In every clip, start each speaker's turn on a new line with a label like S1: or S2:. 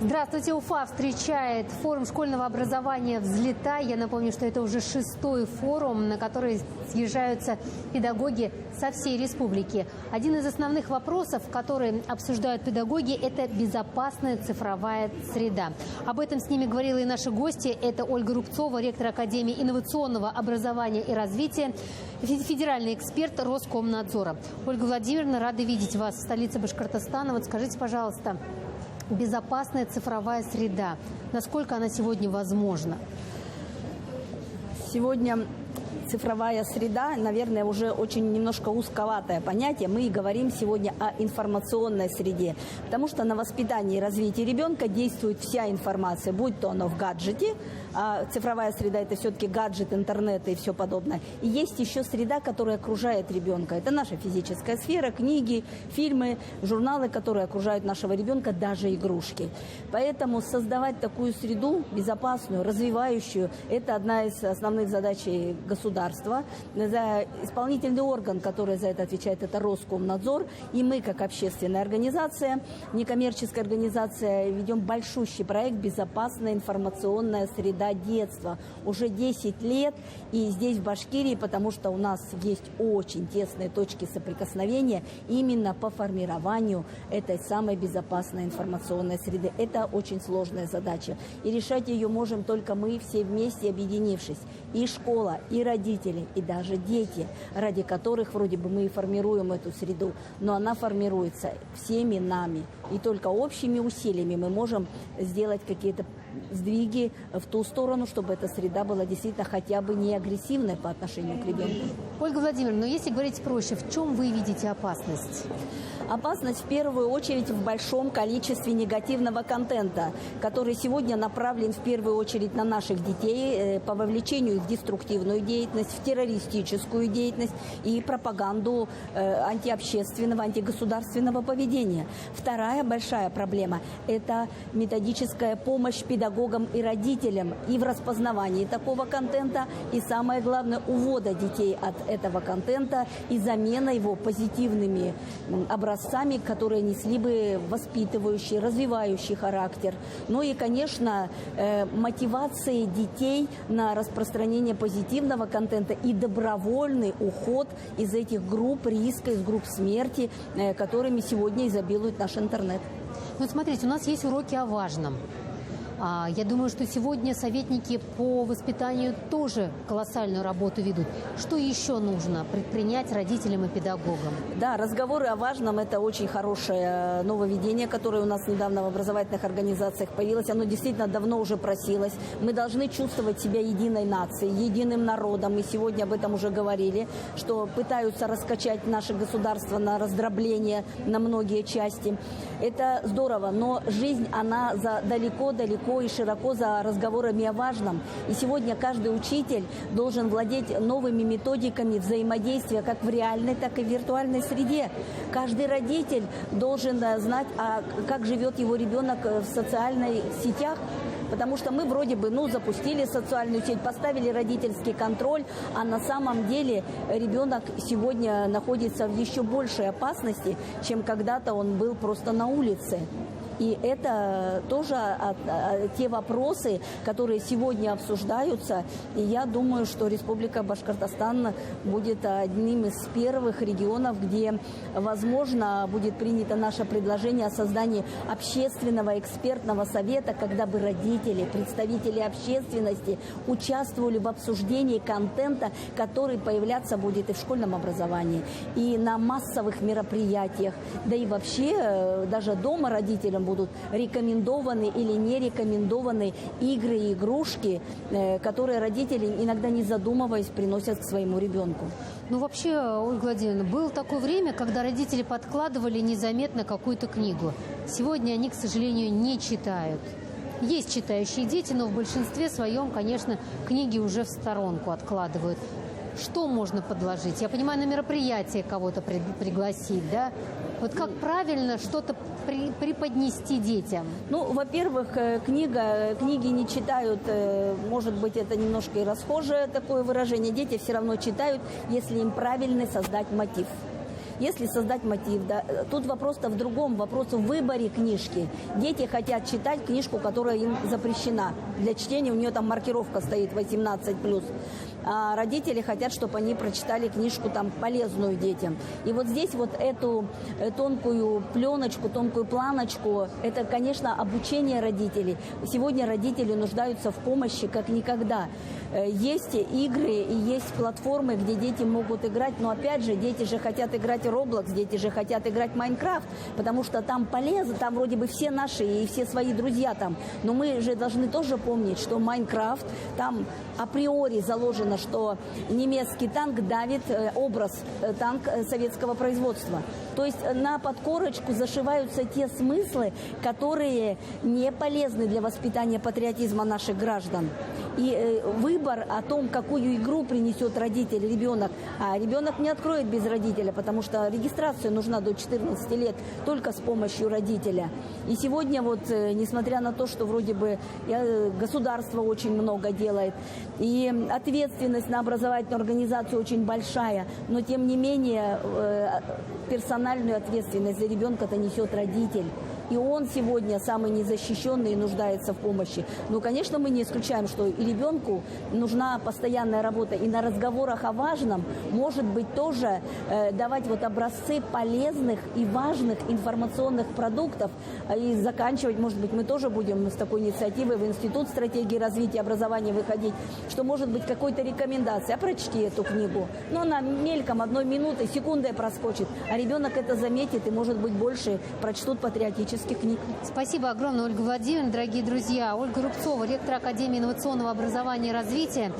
S1: Здравствуйте, Уфа встречает форум школьного образования «Взлетай». Я напомню, что это уже 6-й форум, на который съезжаются педагоги со всей республики. Один из основных вопросов, которые обсуждают педагоги, это безопасная цифровая среда. Об этом с ними говорила и наши гости. Это Ольга Рубцова, ректор Академии инновационного образования и развития, федеральный эксперт Роскомнадзора. Ольга Владимировна, рада видеть вас в столице Башкортостана. Вот скажите, пожалуйста, безопасная цифровая среда, насколько она сегодня возможна?
S2: Сегодня цифровая среда, наверное, уже очень немножко узковатое понятие. Мы и говорим сегодня о информационной среде, потому что на воспитании и развитии ребенка действует вся информация, будь то оно в гаджете, а цифровая среда – это все-таки гаджет, интернет и все подобное. И есть еще среда, которая окружает ребенка. Это наша физическая сфера, книги, фильмы, журналы, которые окружают нашего ребенка, даже игрушки. Поэтому создавать такую среду безопасную, развивающую – это одна из основных задач государства. Исполнительный орган, который за это отвечает, это Роскомнадзор. И мы, как общественная организация, некоммерческая организация, ведем большущий проект «Безопасная информационная среда детства». Уже 10 лет. И здесь, в Башкирии, потому что у нас есть очень тесные точки соприкосновения именно по формированию этой самой безопасной информационной среды. Это очень сложная задача. И решать ее можем только мы все вместе, объединившись. И школа, и родители, и даже дети, ради которых вроде бы мы и формируем эту среду. Но она формируется всеми нами. И только общими усилиями мы можем сделать какие-то сдвиги в ту сторону, чтобы эта среда была действительно хотя бы не агрессивной по отношению к ребенку.
S1: Ольга Владимировна, но если говорить проще, в чем вы видите опасность?
S2: Опасность в первую очередь в большом количестве негативного контента, который сегодня направлен в первую очередь на наших детей по вовлечению в деструктивную деятельность, в террористическую деятельность и пропаганду антиобщественного, антигосударственного поведения. Вторая большая проблема – это методическая помощь педагогам и родителям и в распознавании такого контента, и самое главное – увода детей от этого контента и замена его позитивными образцами, которые несли бы воспитывающий, развивающий характер. Ну и, конечно, мотивация детей на распространение позитивного контента и добровольный уход из этих групп риска, из групп смерти, которыми сегодня изобилует наш интернет.
S1: Вот смотрите, у нас есть уроки о важном. Я думаю, что сегодня советники по воспитанию тоже колоссальную работу ведут. Что еще нужно предпринять родителям и педагогам?
S2: Да, разговоры о важном – это очень хорошее нововведение, которое у нас недавно в образовательных организациях появилось. Оно действительно давно уже просилось. Мы должны чувствовать себя единой нацией, единым народом. Мы сегодня об этом уже говорили, что пытаются раскачать наше государство на раздробление на многие части. Это здорово, но жизнь, она далеко и широко за разговорами о важном. И сегодня каждый учитель должен владеть новыми методиками взаимодействия как в реальной, так и в виртуальной среде. Каждый родитель должен знать, как живет его ребенок в социальных сетях. Потому что мы вроде бы запустили социальную сеть, поставили родительский контроль, а на самом деле ребенок сегодня находится в еще большей опасности, чем когда-то он был просто на улице. И это тоже те вопросы, которые сегодня обсуждаются. И я думаю, что Республика Башкортостан будет одним из первых регионов, где, возможно, будет принято наше предложение о создании общественного экспертного совета, когда бы родители, представители общественности участвовали в обсуждении контента, который появляться будет и в школьном образовании, и на массовых мероприятиях. Да и вообще даже дома родителям будут рекомендованы или не рекомендованы игры и игрушки, которые родители, иногда не задумываясь, приносят к своему ребенку.
S1: Ну, вообще, Ольга Владимировна, было такое время, когда родители подкладывали незаметно какую-то книгу. Сегодня они, к сожалению, не читают. Есть читающие дети, но в большинстве своем, конечно, книги уже в сторонку откладывают. Что можно подложить? Я понимаю, на мероприятие кого-то пригласить, да? Вот как правильно что-то преподнести детям?
S2: Ну, во-первых, книги не читают, может быть, это немножко и расхожее такое выражение. Дети все равно читают, если им правильно создать мотив. если создать мотив, да, тут вопрос-то в другом, вопрос в выборе книжки. Дети хотят читать книжку, которая им запрещена. Для чтения у нее там маркировка стоит 18+. А родители хотят, чтобы они прочитали книжку там полезную детям. И вот здесь вот эту тонкую пленочку, тонкую планочку, это, конечно, обучение родителей. Сегодня родители нуждаются в помощи как никогда. Есть игры и есть платформы, где дети могут играть, но опять же, дети же хотят играть в Roblox, дети же хотят играть в Minecraft, потому что там полезно, там вроде бы все наши и все свои друзья там. Но мы же должны тоже помнить, что Minecraft, там априори заложено, что немецкий танк давит образ танк советского производства. То есть на подкорочку зашиваются те смыслы, которые не полезны для воспитания патриотизма наших граждан. И выбор о том, какую игру принесет родитель, ребенок, а ребенок не откроет без родителя, потому что регистрация нужна до 14 лет только с помощью родителя. И сегодня вот, несмотря на то, что вроде бы государство очень много делает, и ответственность на образовательную организацию очень большая, но тем не менее персональную ответственность за ребенка-то несет родитель. И он сегодня самый незащищенный и нуждается в помощи. Но, конечно, мы не исключаем, что и ребенку нужна постоянная работа. И на разговорах о важном, может быть, тоже давать вот образцы полезных и важных информационных продуктов. И заканчивать, может быть, мы тоже будем с такой инициативой в Институт стратегии развития образования выходить, что, может быть, какой-то рекомендация. А прочти эту книгу. Но она мельком, 1 минутой, секундой проскочит. А ребенок это заметит и, может быть, больше прочтут патриотических книг.
S1: Спасибо огромное, Ольга Владимировна. Дорогие друзья, Ольга Рубцова, ректор Академии инновационного образования и развития,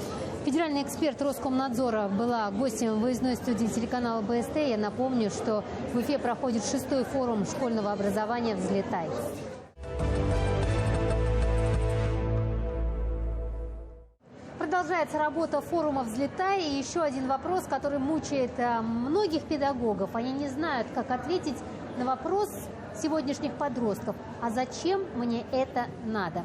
S1: федеральный эксперт Роскомнадзора, была гостем выездной студии телеканала БСТ. Я напомню, что в Уфе проходит 6-й форум школьного образования «Взлетай». Продолжается работа форума «Взлетай». И еще один вопрос, который мучает многих педагогов. Они не знают, как ответить на вопрос сегодняшних подростков: а зачем мне это надо?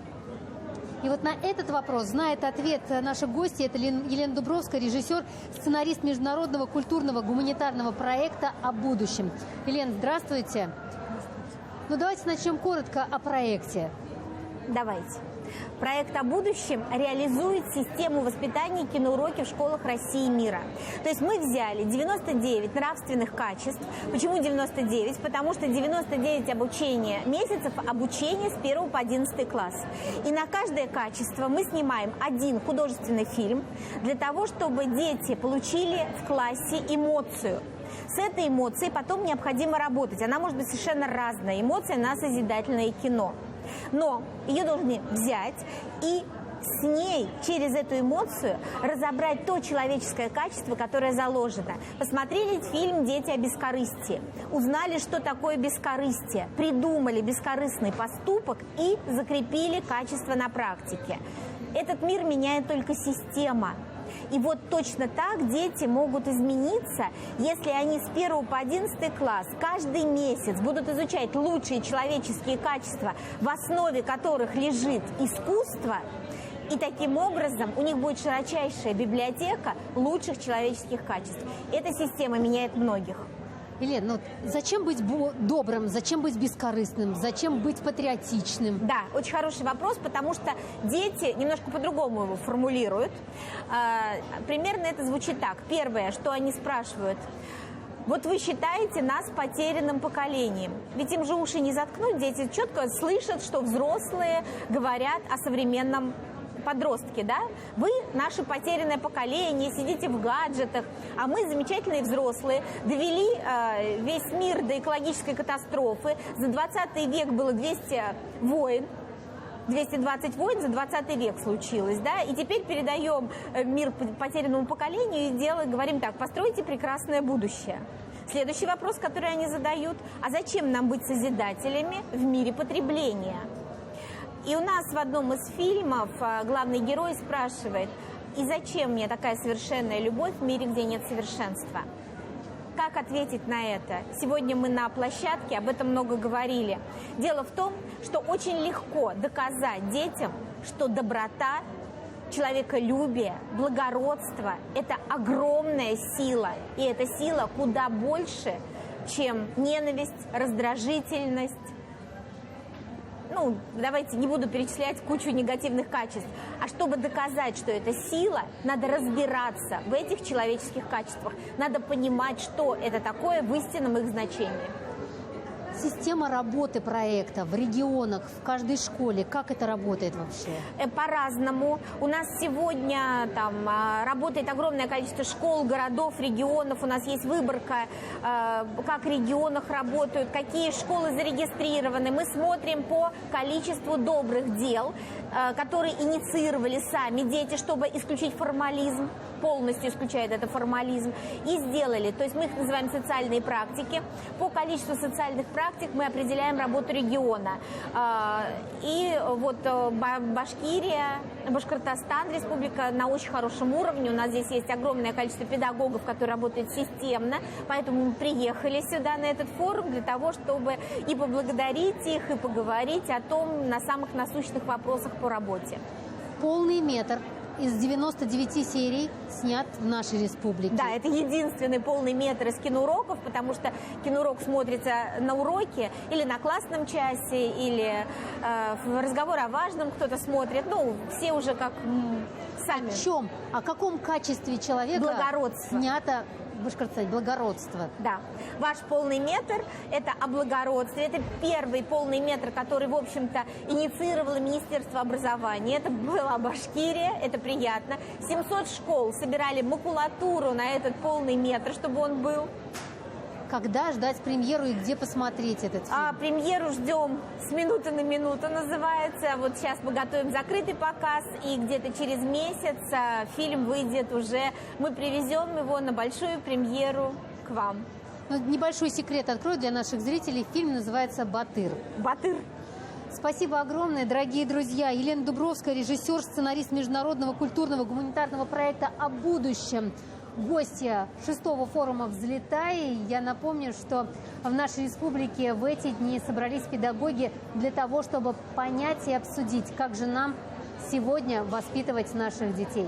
S1: И вот на этот вопрос знает ответ наших гостей. Это Елена Дубровская, режиссер, сценарист международного культурного гуманитарного проекта «О будущем». Елена, здравствуйте. Ну, давайте начнем коротко о проекте.
S3: Давайте. Проект «О будущем» реализует систему воспитания киноуроки в школах России и мира. То есть мы взяли 99 нравственных качеств. Почему 99? Потому что 99 месяцев обучения с 1 по 11 класс. И на каждое качество мы снимаем один художественный фильм для того, чтобы дети получили в классе эмоцию. С этой эмоцией потом необходимо работать. Она может быть совершенно разная. Эмоция на созидательное кино. Но ее должны взять и с ней, через эту эмоцию, разобрать то человеческое качество, которое заложено. Посмотрели фильм «Дети о бескорыстии», узнали, что такое бескорыстие, придумали бескорыстный поступок и закрепили качество на практике. Этот мир меняет только система. И вот точно так дети могут измениться, если они с 1 по 11 класс каждый месяц будут изучать лучшие человеческие качества, в основе которых лежит искусство, и таким образом у них будет широчайшая библиотека лучших человеческих качеств. Эта система меняет многих.
S1: Елена, ну зачем быть добрым, зачем быть бескорыстным, зачем быть патриотичным?
S3: Да, очень хороший вопрос, потому что дети немножко по-другому его формулируют. Примерно это звучит так. Первое, что они спрашивают: вот вы считаете нас потерянным поколением? Ведь им же уши не заткнуть, дети четко слышат, что взрослые говорят о современном подростки, да? Вы наше потерянное поколение, сидите в гаджетах, а мы, замечательные взрослые, довели весь мир до экологической катастрофы. За 20 век было 200 войн, 220 войн за 20 век случилось, да? И теперь передаем мир потерянному поколению и говорим так: постройте прекрасное будущее. Следующий вопрос, который они задают: а зачем нам быть созидателями в мире потребления? И у нас в одном из фильмов главный герой спрашивает: и зачем мне такая совершенная любовь в мире, где нет совершенства? Как ответить на это? Сегодня мы на площадке об этом много говорили. Дело в том, что очень легко доказать детям, что доброта, человеколюбие, благородство – это огромная сила. И эта сила куда больше чем ненависть, раздражительность. Ну, давайте не буду перечислять кучу негативных качеств. А чтобы доказать, что это сила, надо разбираться в этих человеческих качествах. Надо понимать, что это такое в истинном их значении.
S1: Система работы проекта в регионах, в каждой школе, как это работает вообще?
S3: По-разному. У нас сегодня там работает огромное количество школ, городов, регионов. У нас есть выборка, как в регионах работают, какие школы зарегистрированы. Мы смотрим по количеству добрых дел, которые инициировали сами дети, чтобы исключить формализм, полностью исключает это формализм, и сделали. То есть мы их называем социальные практики. По количеству социальных практик мы определяем работу региона. И вот Башкирия, Башкортостан, республика на очень хорошем уровне. У нас здесь есть огромное количество педагогов, которые работают системно. Поэтому мы приехали сюда, на этот форум, для того, чтобы и поблагодарить их, и поговорить о том, на самых насущных вопросах по работе.
S1: Полный метр из 99 серий снят в нашей республике.
S3: Да, это единственный полный метр из киноуроков, потому что киноурок смотрится на уроке или на классном часе, или в разговор о важном кто-то смотрит. Ну, все уже как сами.
S1: О чем? О каком качестве человека снято в Башкортостане? Благородство.
S3: Да. Ваш полный метр – это о благородстве. Это первый полный метр, который, в общем-то, инициировало Министерство образования. Это была Башкирия, это приятно. 700 школ собирали макулатуру на этот полный метр, чтобы он был.
S1: Когда ждать премьеру и где посмотреть этот фильм?
S3: Премьеру ждем с минуты на минуту, называется. Вот сейчас мы готовим закрытый показ, и где-то через месяц фильм выйдет уже. Мы привезем его на большую премьеру к вам.
S1: Ну, небольшой секрет открою для наших зрителей. Фильм называется «Батыр».
S3: «Батыр».
S1: Спасибо огромное, дорогие друзья. Елена Дубровская, режиссер, сценарист международного культурного гуманитарного проекта «О будущем». Гостья 6-го форума «Взлетай». Я напомню, что в нашей республике в эти дни собрались педагоги для того, чтобы понять и обсудить, как же нам сегодня воспитывать наших детей.